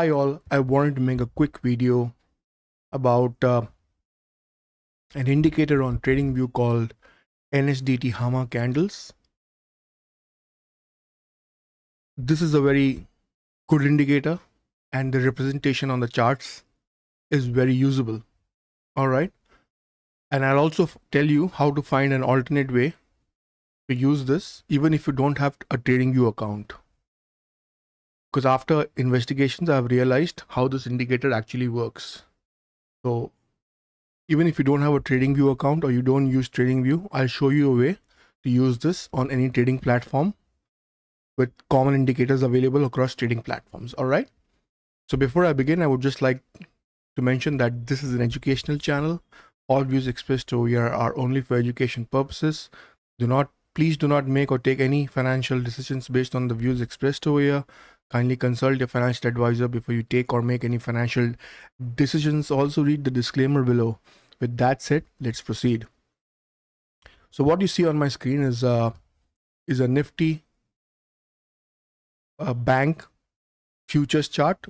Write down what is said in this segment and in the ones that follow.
Hi all, I wanted to make a quick video about an indicator on TradingView called NSDT HAMA candles. This is a very good indicator and the representation on the charts is very usable. Alright, and I'll also tell you how to find an alternate way to use this even if you don't have a TradingView account. Because after investigations, I've realized how this indicator actually works. So even if you don't have a TradingView account or you don't use TradingView, I'll show you a way to use this on any trading platform with common indicators available across trading platforms. All right. So before I begin, I would just like to mention that this is an educational channel. All views expressed over here are only for education purposes. Please do not make or take any financial decisions based on the views expressed over here. Kindly consult your financial advisor before you take or make any financial decisions. Also read the disclaimer below. With that said, let's proceed. So what you see on my screen is a Nifty bank futures chart.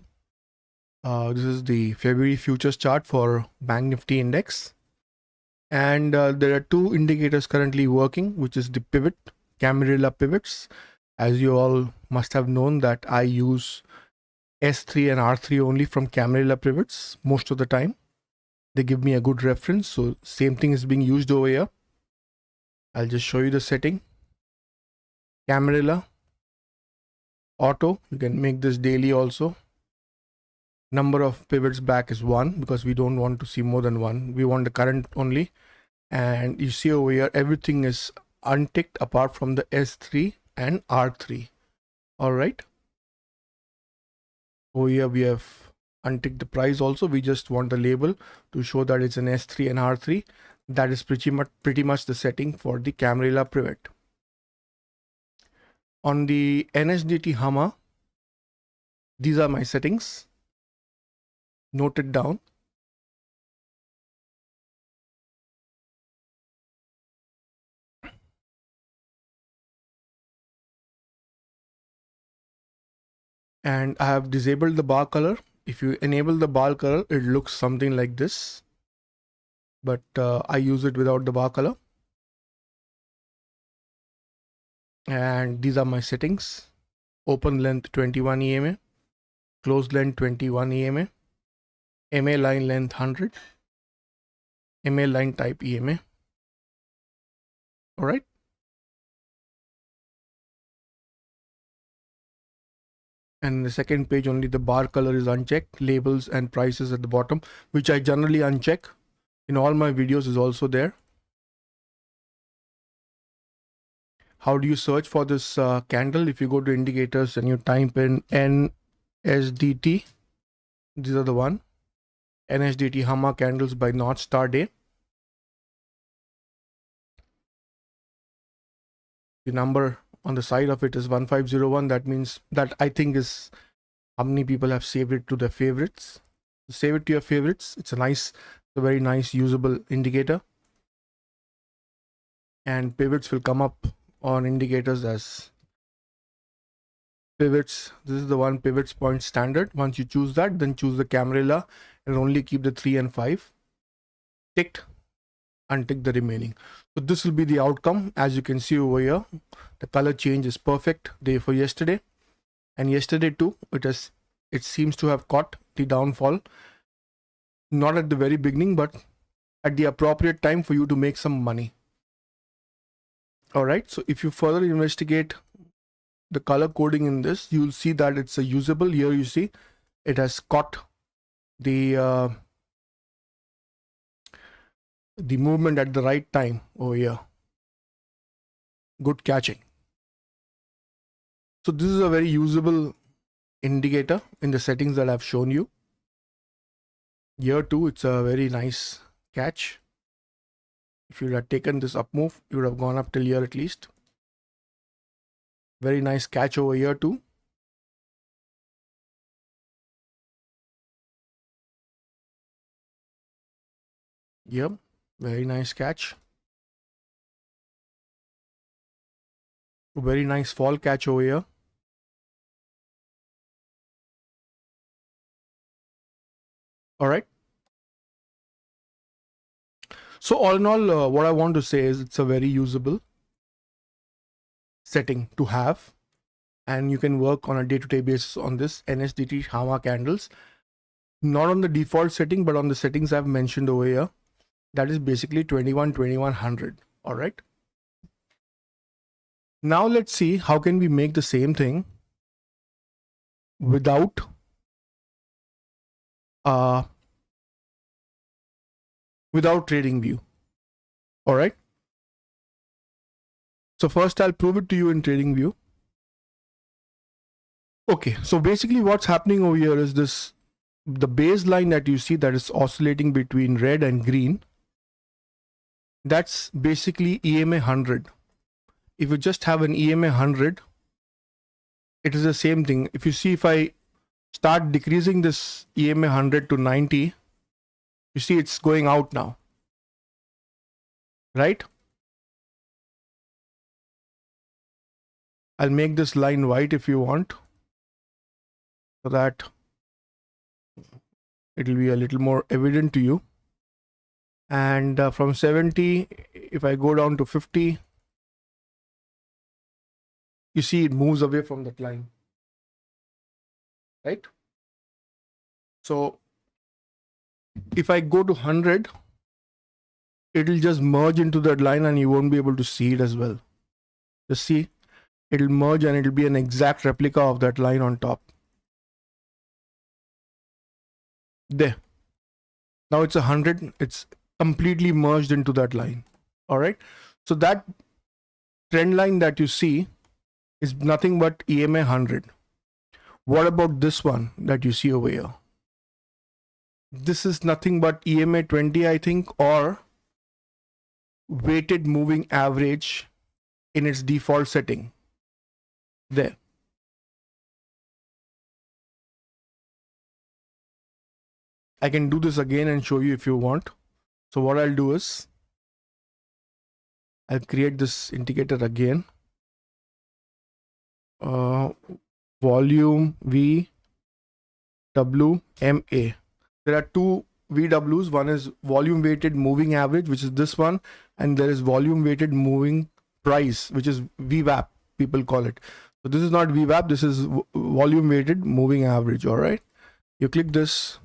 This is the February futures chart for Bank Nifty index. And there are two indicators currently working, which is the pivot, Camarilla pivots. As you all must have known that I use S3 and R3 only from Camarilla pivots most of the time. They give me a good reference. So same thing is being used over here. I'll just show you the setting. Camarilla auto, you can make this daily also. Number of pivots back is 1 because we don't want to see more than 1. We want the current only. And you see over here, everything is unticked apart from the S3 and R3. All right. Over here, we have unticked the price also. We just want the label to show that it's an S3 and R3. That is pretty much the setting for the Camarilla pivot. On the NSDT HAMA, these are my settings. Note it down. And I have disabled the bar color. If you enable the bar color, it looks something like this. But I use it without the bar color. And these are my settings. Open length 21 EMA, closed length 21 EMA, MA line length 100, MA line type EMA. All right. And the second page, only the bar color is unchecked, labels and prices at the bottom, which I generally uncheck. In all my videos is also there. How do you search for this candle? If you go to indicators and you type in NSDT, these are the one. NSDT HAMA candles by North Star Day. The number on the side of it is 1501. That means that I think is how many people have saved it to their favorites. Save it to your favorites. It's a very nice usable indicator. And pivots will come up on indicators as pivots. This is the one, pivots point standard. Once you choose that, then choose the Camarilla and only keep the 3 and 5 ticked, untick the remaining. So this will be the outcome. As you can see over here, the color change is perfect day for yesterday, and yesterday too it seems to have caught the downfall, not at the very beginning but at the appropriate time for you to make some money. All right, so if you further investigate the color coding in this, you'll see that it's a usable. Here you see it has caught the movement at the right time over here. Good catching. So this is a very usable indicator in the settings that I've shown you. Here too, it's a very nice catch. If you had taken this up move, you would have gone up till here at least. Very nice catch over here too. Yep, very nice catch. Very nice fall catch over here. All right. So all in all, what I want to say is it's a very usable setting to have, and you can work on a day-to-day basis on this NSDT HAMA candles, not on the default setting, but on the settings I've mentioned over here. That is basically 21, 2100. All right. Now let's see how can we make the same thing without uh, without trading view. All right. So first I'll prove it to you in trading view. Okay, so basically what's happening over here is this, the baseline that you see that is oscillating between red and green, that's basically EMA 100. If you just have an EMA 100, it is the same thing. If you see, if I start decreasing this EMA 100 to 90, you see it's going out now, right? I'll make this line white if you want, so that it'll be a little more evident to you. And from 70, if I go down to 50, you see it moves away from that line, right? So if I go to 100, it'll just merge into that line and you won't be able to see it as well. Just see, it'll merge and it'll be an exact replica of that line on top. There. Now it's 100. It's completely merged into that line. All right. So that trend line that you see is nothing but EMA 100. What about this one that you see over here? This is nothing but EMA 20, I think, or weighted moving average in its default setting. There. I can do this again and show you if you want. So what I'll do is I'll create this indicator again. Volume VWMA. There are two VWs. One is volume weighted moving average, which is this one, and there is volume weighted moving price, which is VWAP, people call it. So this is not VWAP, this is volume weighted moving average. All right. You click this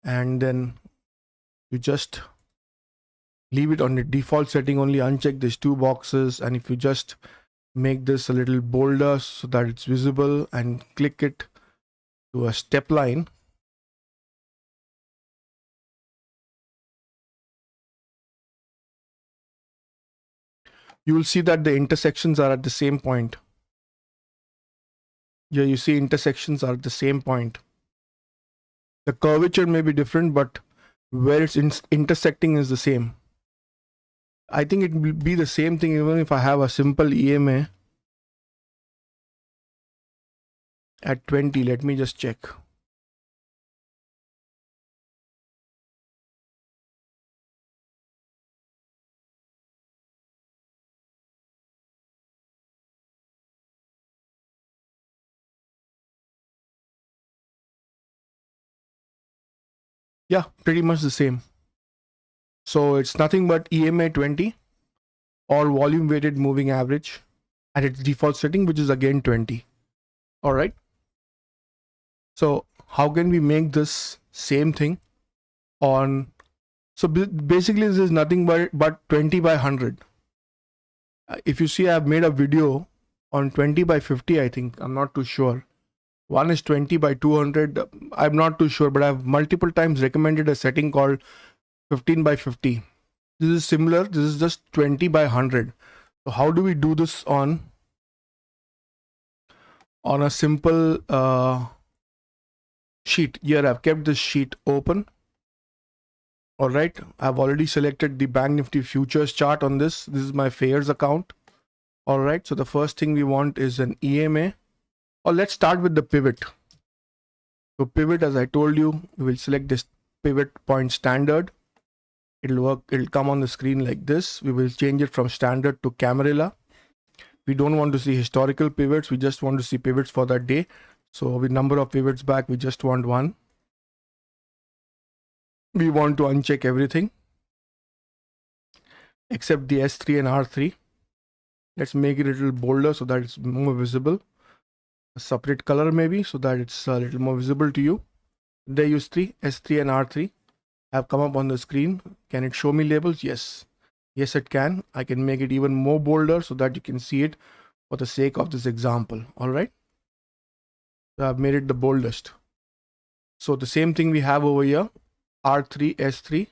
and then you just leave it on the default setting only, uncheck these two boxes, and if you just make this a little bolder so that it's visible and click it to a step line, you will see that the intersections are at the same point. Yeah, you see intersections are at the same point. The curvature may be different, but where it's intersecting is the same. I think it will be the same thing even if I have a simple EMA at 20. Let me just check. Yeah, pretty much the same. So it's nothing but EMA 20 or volume weighted moving average at its default setting, which is again 20. All right. So how can we make this same thing on? So basically this is nothing but 20 by 100. If you see, I've made a video on 20 by 50, I think. I'm not too sure. One is 20 by 200. I'm not too sure, but I've multiple times recommended a setting called 15 by 50. This is similar. This is just 20 by 100. So how do we do this on a simple sheet? Here I've kept this sheet open. All right. I've already selected the Bank Nifty futures chart on this. This is my Fairs account. All right. So the first thing we want is an EMA. Or let's start with the pivot. So pivot, as I told you, we will select this pivot point standard. It'll work. It'll come on the screen like this. We will change it from standard to Camarilla. We don't want to see historical pivots. We just want to see pivots for that day. So with number of pivots back, we just want one. We want to uncheck everything except the S3 and R3. Let's make it a little bolder so that it's more visible. A separate color maybe so that it's a little more visible to you. There you see S3 and R3 have come up on the screen. Can it show me labels? Yes. Yes, it can. I can make it even more bolder so that you can see it for the sake of this example. All right. So I've made it the boldest. So the same thing we have over here, R3, S3.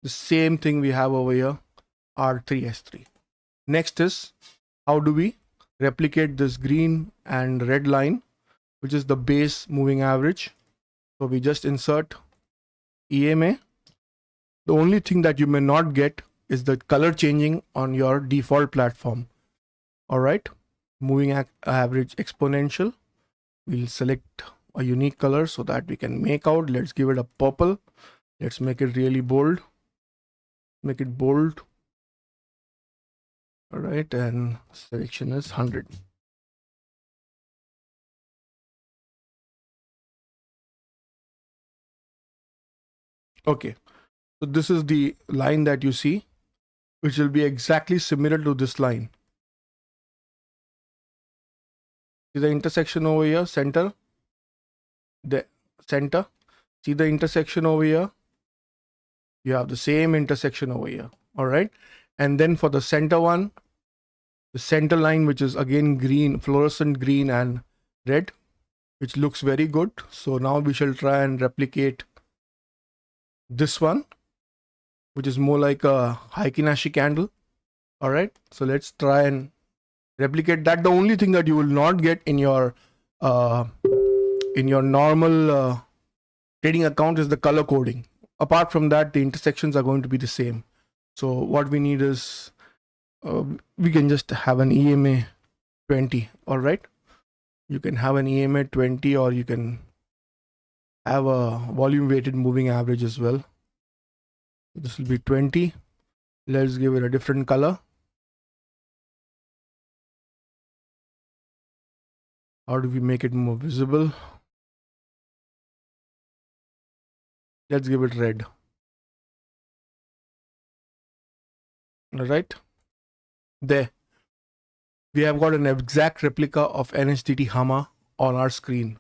The same thing we have over here, R3, S3. Next is, how do we replicate this green and red line, which is the base moving average? So we just insert EMA. The only thing that you may not get is the color changing on your default platform. All right, moving average exponential. We'll select a unique color so that we can make out. Let's give it a purple. Let's make it really bold. Make it bold. All right, and selection is 100. Okay, so this is the line that you see, which will be exactly similar to this line. See the intersection over here, center, the center. See the intersection over here. You have the same intersection over here. All right, and then for the center one, the center line, which is again green, fluorescent green and red, which looks very good. So now we shall try and replicate this one, which is more like a Heikin-Ashi candle. All right, so let's try and replicate that. The only thing that you will not get in your normal trading account is the color coding. Apart from that, the intersections are going to be the same. So what we need is we can just have an EMA 20. All right, you can have an EMA 20, or you can have a volume weighted moving average as well. This will be 20. Let's give it a different color. How do we make it more visible? Let's give it red. All right, there we have got an exact replica of NSTD HAMA on our screen.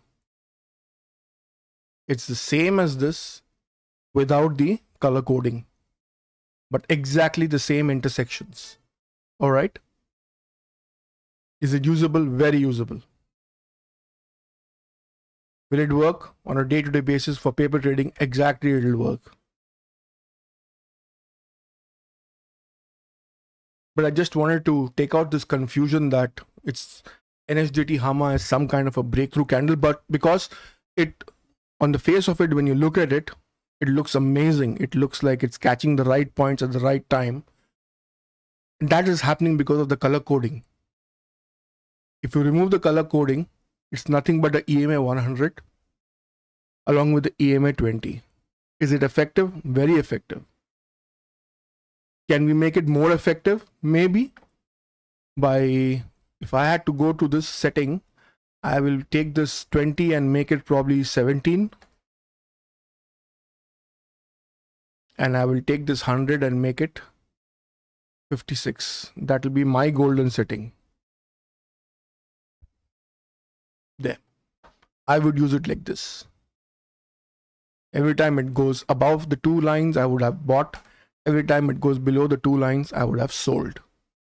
It's the same as this without the color coding, but exactly the same intersections. All right, is it usable? Very usable. Will it work on a day-to-day basis for paper trading? Exactly, it will work. But I just wanted to take out this confusion that it's NSDT HAMA is some kind of a breakthrough candle, but because it, on the face of it, when you look at it, it looks amazing. It looks like it's catching the right points at the right time. And that is happening because of the color coding. If you remove the color coding, it's nothing but the EMA 100 along with the EMA 20. Is it effective? Very effective. Can we make it more effective? Maybe by, if I had to go to this setting, I will take this 20 and make it probably 17. And I will take this 100 and make it 56. That will be my golden setting. There. I would use it like this. Every time it goes above the two lines, I would have bought. Every time it goes below the two lines, I would have sold.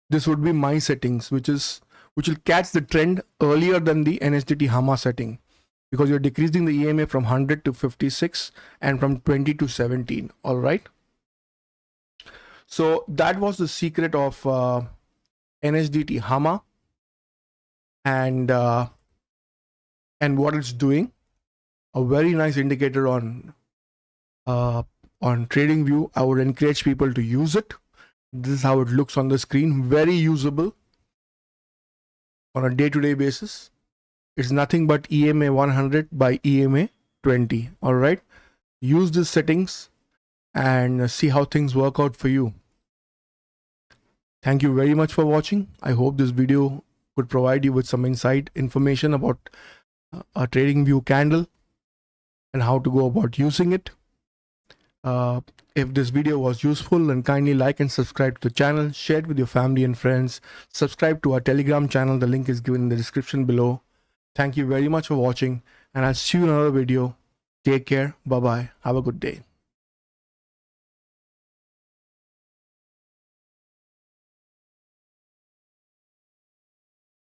This would be my settings, which will catch the trend earlier than the NSDT HAMA setting, because you're decreasing the EMA from 100 to 56 and from 20 to 17. All right. So that was the secret of NSDT HAMA and what it's doing. A very nice indicator on TradingView. I would encourage people to use it. This is how it looks on the screen. Very usable on a day-to-day basis. It's nothing but EMA 100 by EMA 20. All right. Use these settings and see how things work out for you. Thank you very much for watching. I hope this video could provide you with some insight information about a TradingView candle and how to go about using it. If this video was useful, then kindly like and subscribe to the channel, share it with your family and friends, subscribe to our Telegram channel. The link is given in the description below. Thank you very much for watching, and I'll see you in another video. Take care. Bye-bye. Have a good day.